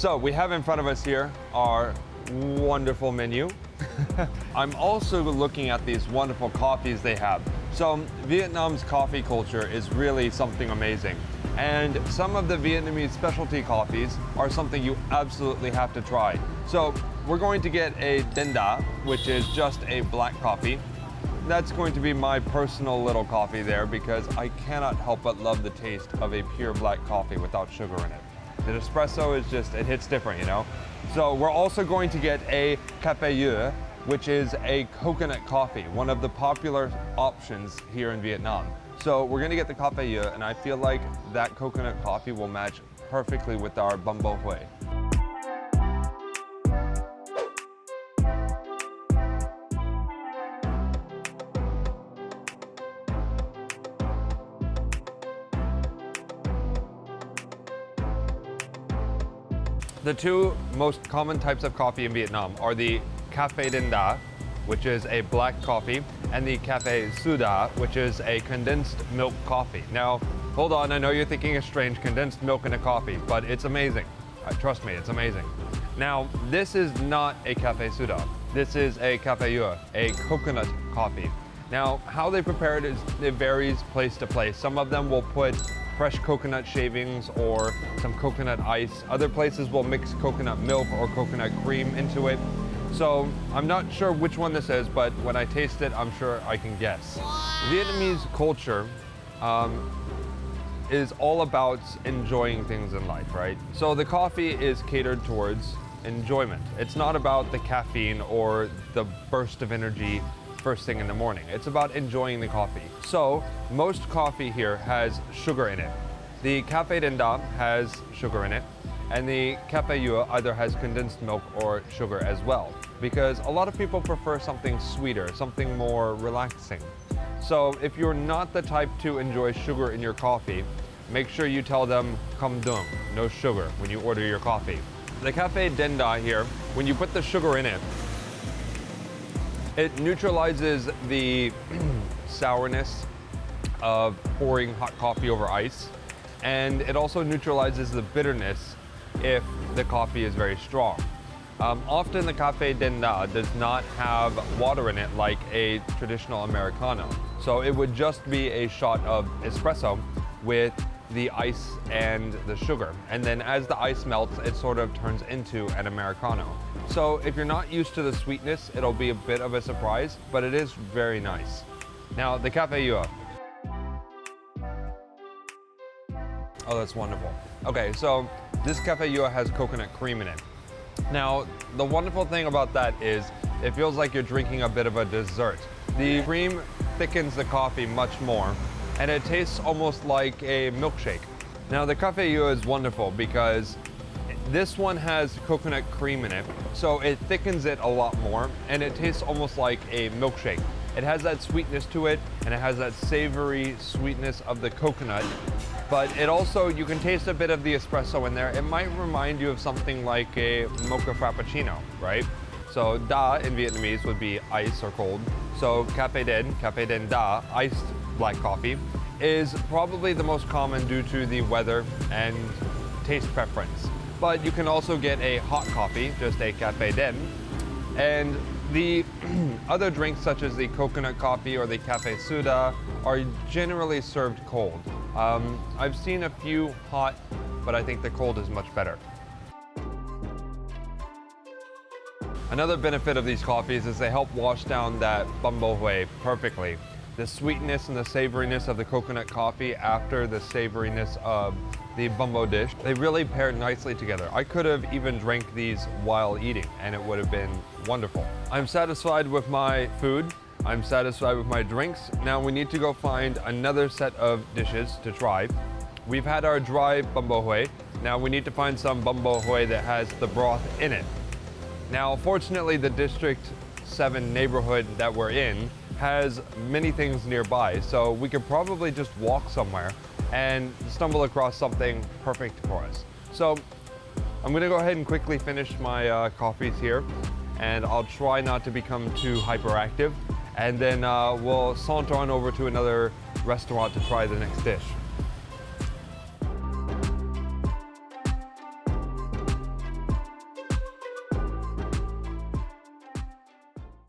So we have in front of us here our wonderful menu. I'm also looking at these wonderful coffees they have. So Vietnam's coffee culture is really something amazing. And some of the Vietnamese specialty coffees are something you absolutely have to try. So we're going to get a Dinh Đa, which is just a black coffee. That's going to be my personal little coffee there because I cannot help but love the taste of a pure black coffee without sugar in it. The espresso is just, it hits different, you know? So we're also going to get a Café Yu, which is a coconut coffee, one of the popular options here in Vietnam. So we're gonna get the Café Yu, and I feel like that coconut coffee will match perfectly with our Bum Bo Hue. The two most common types of coffee in Vietnam are the Café Dinh Đa, which is a black coffee, and the Café Soda, which is a condensed milk coffee. Now, hold on, I know you're thinking it's strange, condensed milk in a coffee, but it's amazing. Trust me, it's amazing. Now, this is not a Café Soda. This is a Café Yu, a coconut coffee. Now, how they prepare it varies place to place. Some of them will put fresh coconut shavings or some coconut ice. Other places will mix coconut milk or coconut cream into it. So I'm not sure which one this is, but when I taste it, I'm sure I can guess. Vietnamese culture is all about enjoying things in life, right? So the coffee is catered towards enjoyment. It's not about the caffeine or the burst of energy first thing in the morning. It's about enjoying the coffee. So most coffee here has sugar in it. The Café Dinh Đa has sugar in it, and the Café Yu either has condensed milk or sugar as well, because a lot of people prefer something sweeter, something more relaxing. So if you're not the type to enjoy sugar in your coffee, make sure you tell them "Không đường," no sugar, when you order your coffee. The Café Dinh Đa here, when you put the sugar in it, it neutralizes the sourness of pouring hot coffee over ice, and it also neutralizes the bitterness if the coffee is very strong. Often the Café Dinh Đa does not have water in it like a traditional Americano. So it would just be a shot of espresso with the ice and the sugar. And then as the ice melts, it sort of turns into an Americano. So if you're not used to the sweetness, it'll be a bit of a surprise, but it is very nice. Now, the Café Yu. Oh, that's wonderful. Okay, so this Café Yu has coconut cream in it. Now, the wonderful thing about that is it feels like you're drinking a bit of a dessert. The cream thickens the coffee much more, and it tastes almost like a milkshake. Now, the Café Yu is wonderful because this one has coconut cream in it, so it thickens it a lot more, and it tastes almost like a milkshake. It has that sweetness to it, and it has that savory sweetness of the coconut, but it also, you can taste a bit of the espresso in there. It might remind you of something like a mocha frappuccino, right? So da in Vietnamese would be ice or cold. So Café Dinh Đa, iced black coffee, is probably the most common due to the weather and taste preference. But you can also get a hot coffee, just a Café Dinh. And the other drinks such as the coconut coffee or the Café Soda are generally served cold. I've seen a few hot, but I think the cold is much better. Another benefit of these coffees is they help wash down that Bum Bo Hue perfectly. The sweetness and the savoriness of the coconut coffee after the savoriness of the bumbo dish, they really pair nicely together. I could have even drank these while eating and it would have been wonderful. I'm satisfied with my food. I'm satisfied with my drinks. Now we need to go find another set of dishes to try. We've had our dry Bumbo Hue. Now we need to find some Bumbo Hue that has the broth in it. Now, fortunately, the District 7 neighborhood that we're in has many things nearby, so we could probably just walk somewhere and stumble across something perfect for us. So I'm gonna go ahead and quickly finish my coffees here, and I'll try not to become too hyperactive, and then we'll saunter on over to another restaurant to try the next dish.